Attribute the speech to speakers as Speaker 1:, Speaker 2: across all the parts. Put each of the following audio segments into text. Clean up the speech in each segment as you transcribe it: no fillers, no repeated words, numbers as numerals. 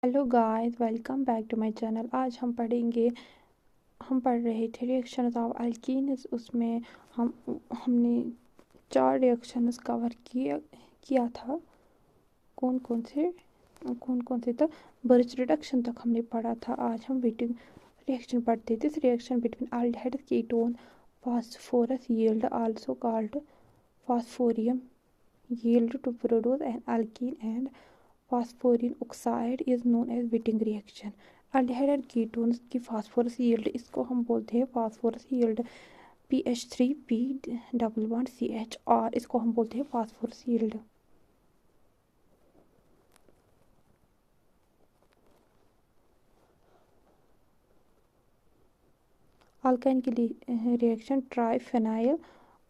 Speaker 1: Hello guys, welcome back to my channel. आज हम पढ़ रहे थे रिएक्शंस ऑफ अल्कीन्स। उसमें हमने 4 रिएक्शंस कवर किया था। कौन कौन से तक बर्च रिडक्शन तक हमने पढ़ा था। आज हम वेटिंग रिएक्शन पढ़ते। This reaction between aldehyde ketone phosphorus yield, also called phosphorium yield, to produce an alkene and phosphine oxide is known as Wittig reaction. Aldehyde ketones की फास्फोरस यील्ड, इसको हम बोलते हैं फास्फोरस यील्ड। PH3P11CH, इसको हम बोलते हैं फास्फोरस यील्ड। अल्काइन की रिएक्शन ट्राइफेनाइल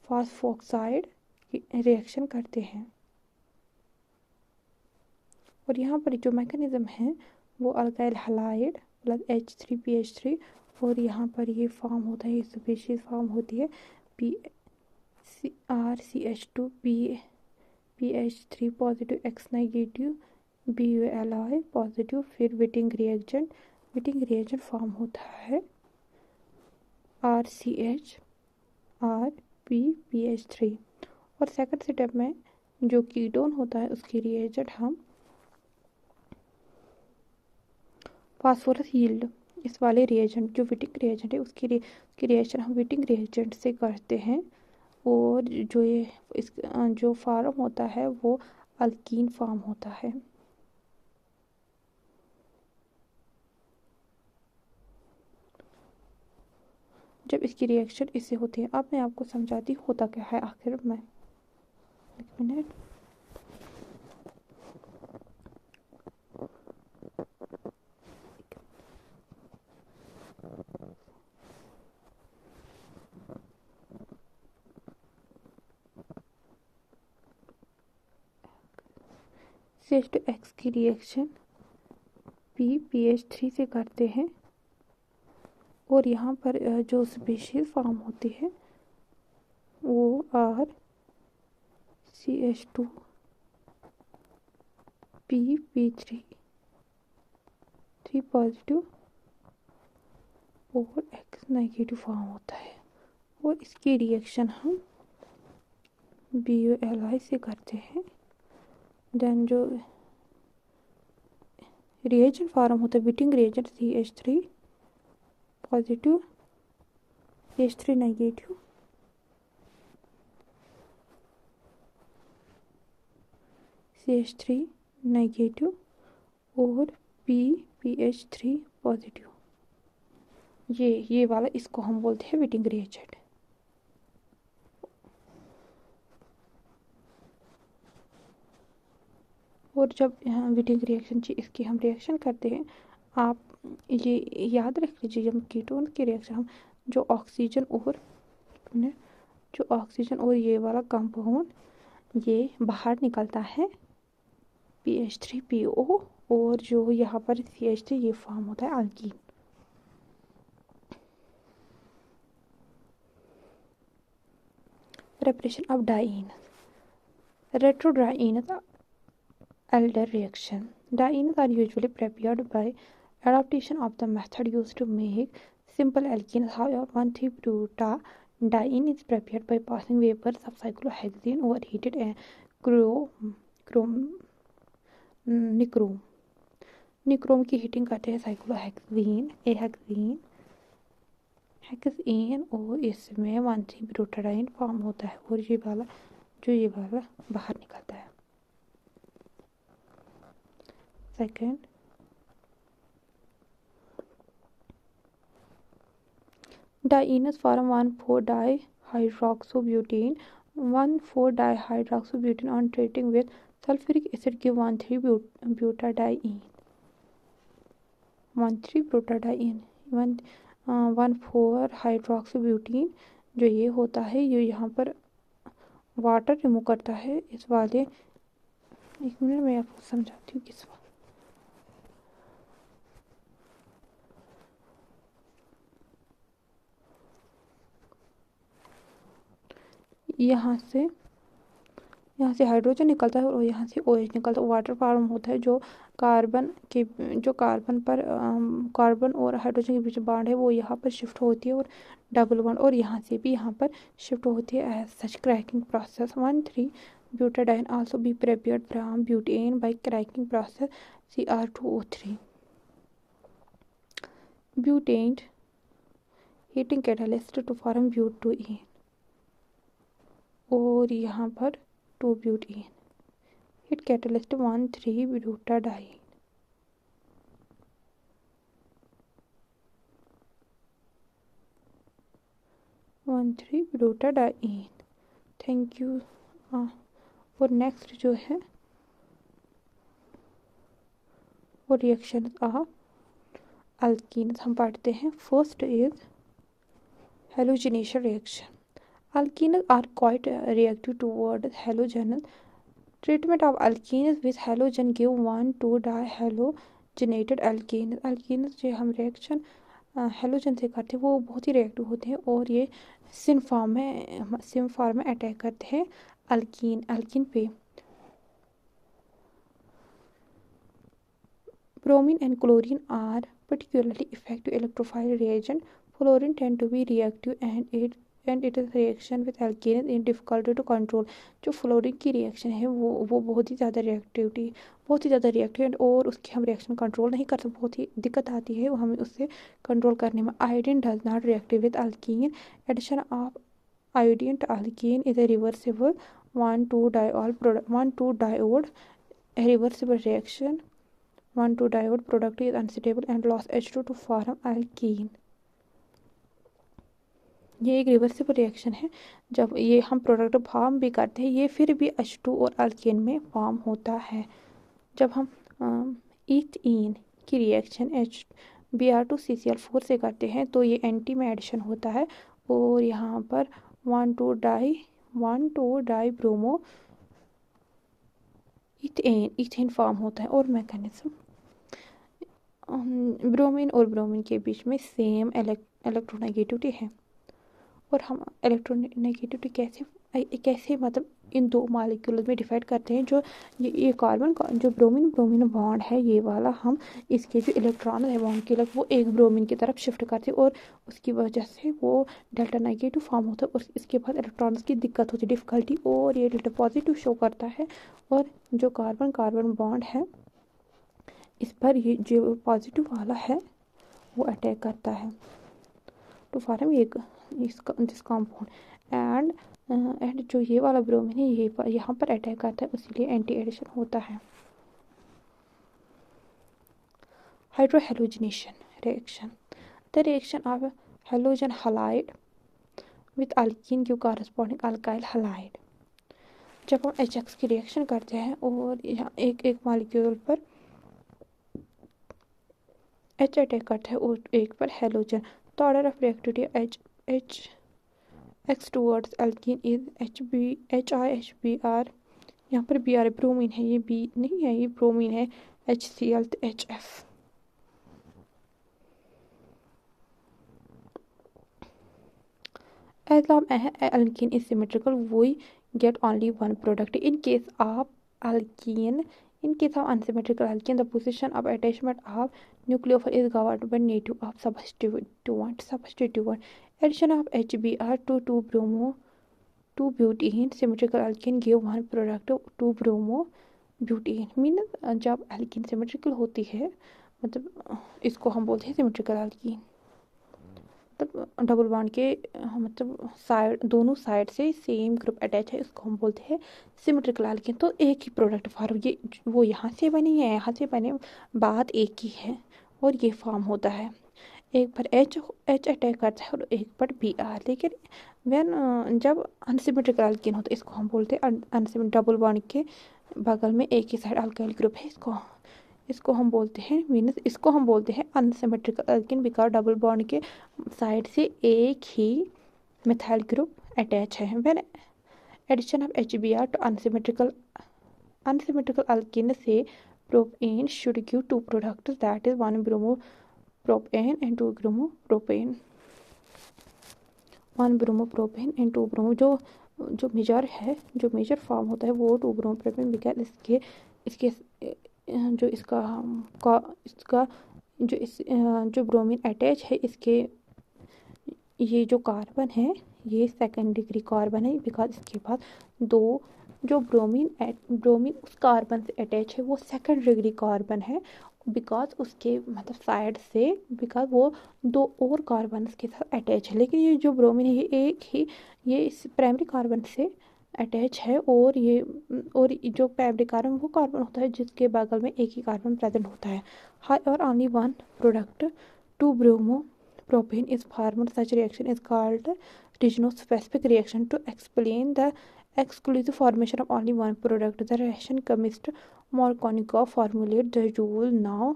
Speaker 1: फास्फोक्साइड रिएक्शन करते हैं। और यहाँ पर जो मैकेनिज्म है वो अल्काइल हलाइड प्लस H3PH3, और यहाँ पर ये फॉर्म होता है, स्पीशीज फॉर्म होती है RCH2 PH3 positive X negative BuLi positive. फिर विटिंग रिएजेंट फॉर्म होता है RCH RPPH3। और सेकंड स्टेप में जो कीटोन होता है उसकी रिएजेंट हम फास्फोरस यील्ड, इस वाले रिएजेंट जो विटिंग रिएजेंट है उसकी रिएक्शन हम विटिंग रिएजेंट से करते हैं। और जो फॉर्म होता है वो अल्कीन फॉर्म होता है। जब इसकी रिएक्शन इससे होती है, अब मैं आपको समझाती हूँ होता क्या है आखिर में। एक मिनट। CH2X की रिएक्शन PPH3 से करते हैं। और यहाँ पर जो स्पीशीज फॉर्म होती है वो RCH2 PP3 पॉजिटिव और X नेगेटिव फॉर्म होता है। और इसकी रिएक्शन हम BuLi से करते हैं। देन जो रिएजेंट फॉर्म होता है Wittig reagent CH3 positive H3 negative CH3 negative और PPH3 पॉजिटिव। ये वाला इसको हम बोलते हैं विटिंग रिएजेंट। और जब विटिंग रिएक्शन इसकी हम रिएक्शन करते हैं, आप ये याद रख लीजिए, जब कीटोन की रिएक्शन हम जो ऑक्सीजन और ये वाला कंपाउंड ये बाहर निकलता है PH3PO, और जो यहाँ पर CH3 ये फॉर्म होता है alkene. Preparation of diene, retro Diels Alder reaction. Dienes are usually prepared by adaptation of the method used to make simple alkenes. However, 1,3-butadiene is prepared by passing vapors of cyclohexene over heated nichrome की heating करते हैं cyclohexene और इसमें 1,3-ब्यूटाडाइन form होता है। और ये वाला बाहर निकलता है। Second, Dienes form 1,4-dihydroxybutene. 1,4-dihydroxybutene on treating with sulfuric acid give 1,3-butadiene. 1,4-हाइड्रोक्सीब्यूटीन जो ये होता है, ये यहाँ पर वाटर रिमूव करता है इस वाले। एक मिनट मैं आपको समझाती हूँ किस वाले। यहाँ से यहाँ से हाइड्रोजन निकलता है और यहाँ से OH निकलता है। वाटर फॉर्म होता है जो कार्बन पर कार्बन और हाइड्रोजन के बीच बॉन्ड है वो यहाँ पर शिफ्ट होती है और डबल बॉन्ड और यहाँ से भी यहाँ पर शिफ्ट होती है। As such cracking process 1,3 butadiene also be prepared from butane by cracking process Cr2O3 butane heating catalyst to form butene और यहाँ पर 2 butane heat catalyst 1,3 butadiene. Thank you. और नेक्स्ट जो है वो रिएक्शन ऑफ अल्कीन्स हम पढ़ते हैं। First is halogenation reaction. Alkenes are quite reactive toward halogen. Treatment of alkenes with halogen give 1,2-dihalogenated alkenes. Alkenes जो हम रिएक्शन हेलोजन से करते हैं वो बहुत ही रिएक्टिव होते हैं और ये सिम फॉर्म में अटैक करते हैं अल्कीन पे। Bromine and chlorine are particularly effective electrophile reagent. Fluorine tend to be reactive and its reaction with alkenes is difficult to control. जो फ्लोरीन की रिएक्शन है वो बहुत ही ज़्यादा रिएक्टिव और उसकी हम रिएक्शन कंट्रोल नहीं कर सकते, बहुत ही दिक्कत आती है हमें उससे कंट्रोल करने में। Iodine does not reactive with alkene. Addition of iodine to alkene is a reversible 1,2-diode reversible reaction. 1,2-diode product is unstable and lost H2 to form alkene. ये एक रिवर्सिबल रिएक्शन है। जब ये हम प्रोडक्ट फॉर्म भी करते हैं ये फिर भी H2 और अल्केन में फॉर्म होता है। जब हम ईथीन की रिएक्शन Br2CCl4 से करते हैं तो ये एंटी में एडिशन होता है और यहाँ पर 1,2-डाई ब्रोमो इथेन फॉर्म होता है। और मैकेनिज्म ब्रोमीन और ब्रोमीन के बीच में सेम इलेक्ट्रोनेगेटिविटी है और हम इलेक्ट्रोनेगेटिविटी कैसे मतलब इन दो मॉलिक्यूल्स में डिवाइड करते हैं। जो ये कार्बन का जो ब्रोमीन बॉन्ड है ये वाला हम इसके जो इलेक्ट्रॉन है बॉन्ड के वो एक ब्रोमीन की तरफ शिफ्ट करते हैं और उसकी वजह से वो डेल्टा नेगेटिव फॉर्म होता है और इसके बाद इलेक्ट्रॉन्स की दिक्कत होती है, डिफ़िकल्टी, और ये डेल्टा पॉजिटिव शो करता है और जो कार्बन बॉन्ड है इस पर ये जो पॉजिटिव वाला है वो अटैक करता है to form this compound and जो ये वाला ब्रोमीन है ये यहाँ पर अटैक करता है, इसीलिए एंटी एडिशन होता है। Hydrohalogenation reaction. The reaction of halogen halide with alkyne give corresponding alkyl halide. जब हम HX की रिएक्शन करते हैं और यहाँ एक मॉलिक्यूल पर H अटैक करता है और एक पर हेलोजन, तो order of reactivity HX towards alkene is HiHBr। यहाँ पर Br ब्रोमीन है, ये B नहीं है, ये ब्रोमीन है, HCl तो HF। As long as alkene is symmetrical, we get only one product. In case of unsymmetrical alkene, the position of attachment of nucleophile is governed by nature of substituent. Addition of HBr to 2-butene symmetrical alkene give one product 2-bromo-butene. Mean जब alkene symmetrical होती है मतलब इसको हम बोलते हैं symmetrical alkene, मतलब double bond के मतलब दोनों साइड से सेम ग्रुप अटैच है, इसको हम बोलते हैं सिमेट्रिकल अल्कीन। तो एक ही प्रोडक्ट फॉर्म ये वो यहाँ से बनी है, यहाँ से बने बात एक ही है और ये फॉर्म होता है। एक पर H अटैक करता है और एक पर Br, लेकिन व्हेन जब अनसिमेट्रिकल अल्कीन होता है इसको हम बोलते हैं अनसिमेट्रिकल। डबल बॉन्ड के बगल में एक ही साइड अल्काइल ग्रुप है, इसको हम बोलते हैं unsymmetrical alkene because double bond के साइड से एक ही मिथाइल ग्रुप अटैच है। When addition of HBr to unsymmetrical alkene से propene should give 2 products that is 1-bromo-propane and 2-bromo-propane। 1-bromo-propane and 2-bromo जो जो मेजर फॉर्म होता है वो 2 ब्रोमो प्रोपेन, बिकॉज इसके इसके जो इसका इसका जो इस जो ब्रोमीन अटैच है, इसके ये जो कार्बन है ये सेकंड डिग्री कार्बन है, बिकॉज इसके पास दो जो ब्रोमीन उस कार्बन से अटैच है वो सेकंड डिग्री कार्बन है, बिकॉज उसके मतलब साइड से, बिकॉज वो दो और कार्बन के साथ अटैच है। लेकिन ये जो ब्रोमीन है ये इस प्राइमरी कार्बन से अटैच है, और जो प्राइमरी कार्बन वो कार्बन होता है जिसके बगल में एक ही कार्बन प्रेजेंट होता है। और only one product 2 bromo propane is formed. Such reaction is called region-specific reaction. To explain the exclusive formation of only one product, the Russian chemist Markovnikov formulated the rule now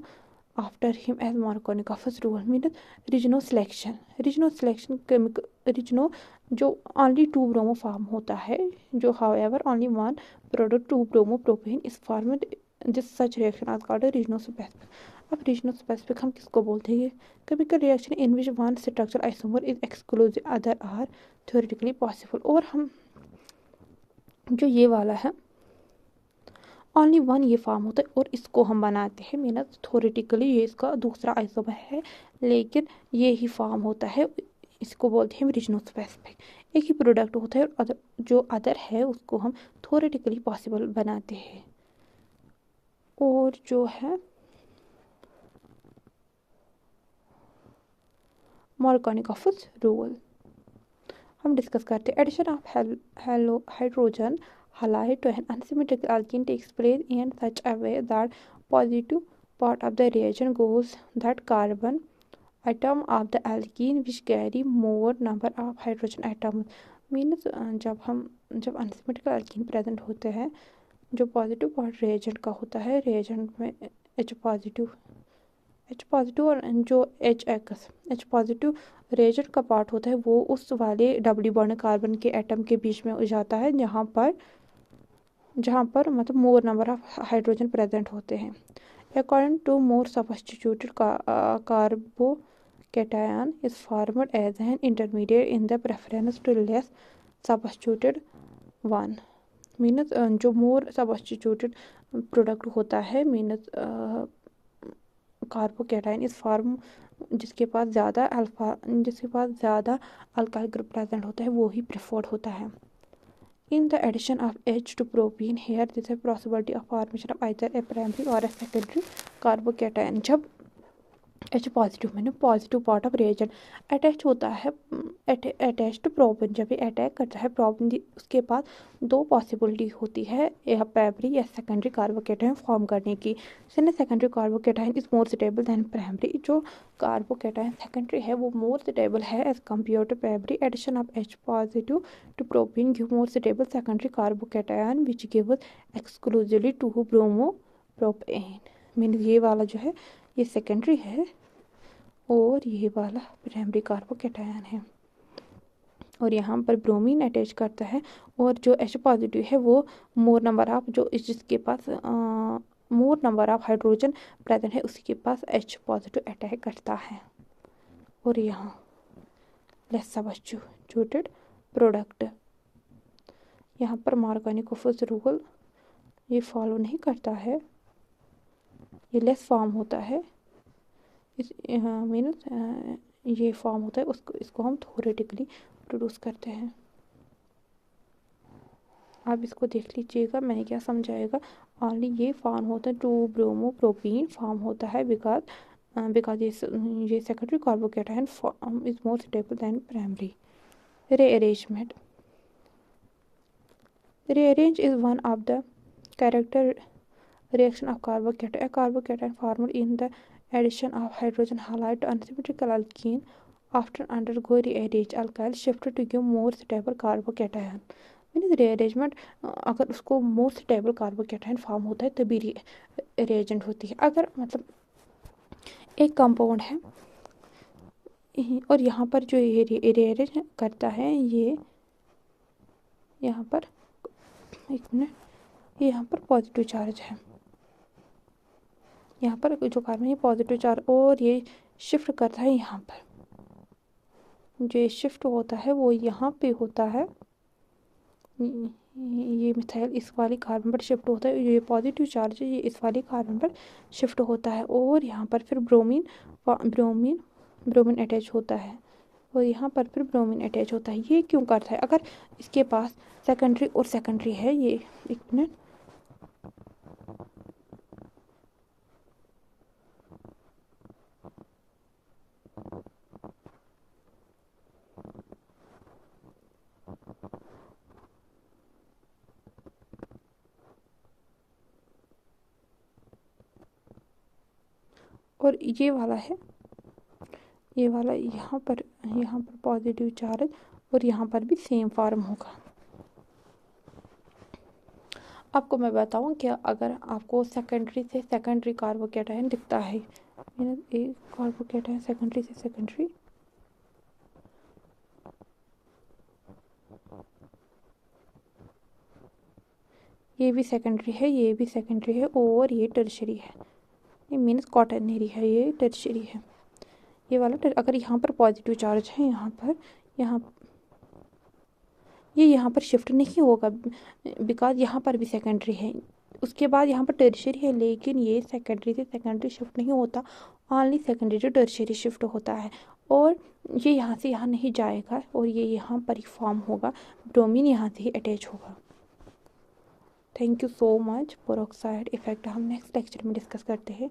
Speaker 1: after him as Markovnikov's rule, means regional selection. regional जो only 2 bromo form होता है, जो however only one product 2 bromo propane is formed. This such reaction is called a regional-specific. अब regional specific हम किसको बोलते हैं? Chemical reaction in which one structure isomer is exclusive, other are theoretically possible. और हम जो ये वाला है ओनली वन ये फॉर्म होता है और इसको हम बनाते हैं, मीनस थ्योरेटिकली ये इसका दूसरा आइसोमर है लेकिन ये ही फॉर्म होता है, इसको बोलते हैं रीजनल स्पेसिफिक। एक ही प्रोडक्ट होता है और जो अदर है उसको हम थ्योरेटिकली पॉसिबल बनाते हैं। और जो है मार्कोनिकोफ़्स रूल हम डिस्कस करते हैं। Addition of hydrogen halide to an unsymmetrical alkene takes place in such a way that positive part of the reaction goes that carbon atom of the alkene which carry more number of hydrogen atoms, means जब unsymmetrical alkene present होते हैं, जो positive part reagent का होता है, reagent में H positive और जो H पॉजिटिव रिएजेंट का पार्ट होता है वो उस वाले डबली बॉन्ड कार्बन के एटम के बीच में जाता है जहाँ पर मतलब more number of hydrogen present होते हैं। According to more substituted carbocation is formed as an intermediate in the preference to less substituted one, means जो मोर सब्स्टिट्यूटेड प्रोडक्ट होता है, मीनस कार्बोकैटायन इस फॉर्म जिसके पास ज़्यादा अल्काइल ग्रुप प्रेजेंट होता है वो ही प्रेफर्ड होता है। In the addition of H to propene, here there is a possibility of formation of either a primary or a secondary carbocation. जब H पॉजिटिव मैंने positive part of reagent attach होता है attach to propane, जब ये attack करता है propane उसके पास दो पॉसिबिलिटी होती है, या प्राइमरी या सेकेंडरी कार्बोकैटायन फॉर्म करने की। Secondary carbocation is more suitable than primary, जो कार्बोकैटायन सेकेंडरी है वो मोर सुटेबल है as compare to primary. Addition of H positive to propene give more suitable secondary carbocation which gives exclusively two bromo propane. Mean ये वाला जो है ये secondary है और ये वाला प्राइमरी कार्बोकैटायन है, और यहाँ पर ब्रोमीन अटैच करता है, और जो H पॉजिटिव है वो मोर नंबर ऑफ जिसके पास more number of hydrogen present है उसके पास H पॉजिटिव अटैक करता है। और यहाँ लेस सब्स्टिट्यूटेड प्रोडक्ट, यहाँ पर मार्कोनिकोफ़्स रूल ये फॉलो नहीं करता है, ये लेस फॉर्म होता है, इस मीनस ये फॉर्म होता है इसको हम थ्योरेटिकली प्रोड्यूस करते हैं। आप इसको देख लीजिएगा मैंने क्या समझाएगा। ओनली ये फॉर्म होता है 2 ब्रोमो प्रोपीन फॉर्म होता है बिकॉज ये secondary carbocation is more stable then primary. Rearrangement is one of the character reaction of carbocation. A carbocation formed in the addition of hydrogen halide to unsymmetrical alkene often undergo rearrange alkyl shift to give more stable carbocation. Means rearrangement अगर उसको more stable carbocation form होता है तभी rearrangement होती है। अगर मतलब एक कंपाउंड है और यहाँ पर जो ये rearrange करता है, ये यहाँ पर एक मिनट, यहाँ पर पॉजिटिव चार्ज है, यहाँ पर जो कार्बन है पॉजिटिव चार्ज, और ये शिफ्ट करता है यहाँ पर, जो शिफ्ट होता है वो यहाँ पे होता है, ये मिथाइल इस वाले कार्बन पर शिफ्ट होता है, ये पॉजिटिव चार्ज है, ये इस वाले कार्बन पर शिफ्ट होता है और यहाँ पर फिर ब्रोमीन ब्रोमीन ब्रोमीन अटैच होता है और यहाँ पर फिर ब्रोमीन अटैच होता है। ये क्यों करता है? अगर इसके पास सेकेंडरी और सेकेंडरी है, ये एक मिनट, और ये वाला है, ये वाला यहाँ पर पॉजिटिव चार्ज और यहाँ पर भी सेम फॉर्म होगा। आपको मैं बताऊँ क्या, अगर आपको सेकेंडरी से सेकेंडरी कार्बोकैटायन दिखता है, एक कार्बोकैटायन सेकेंडरी से सेकेंडरी, ये भी सेकेंडरी है, ये भी सेकेंडरी है और ये टर्शरी है, ये मीन्स क्वाटरनरी है, ये टर्शरी है। ये वाला अगर यहाँ पर पॉजिटिव चार्ज है, यहाँ ये यहाँ पर शिफ्ट नहीं होगा बिकॉज यहाँ पर भी सेकेंडरी है, उसके बाद यहाँ पर टर्शरी है, लेकिन ये सेकेंडरी से सेकेंडरी शिफ्ट नहीं होता, only secondary to tertiary shift होता है और ये यहाँ से यहाँ नहीं जाएगा और ये यहाँ पर ही फॉर्म होगा, ब्रोमीन यहाँ से ही अटैच होगा। Thank you so much. Peroxide effect हम नेक्स्ट लेक्चर में डिस्कस करते हैं।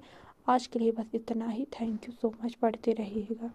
Speaker 1: आज के लिए बस इतना ही। Thank you so much. पढ़ते रहिएगा।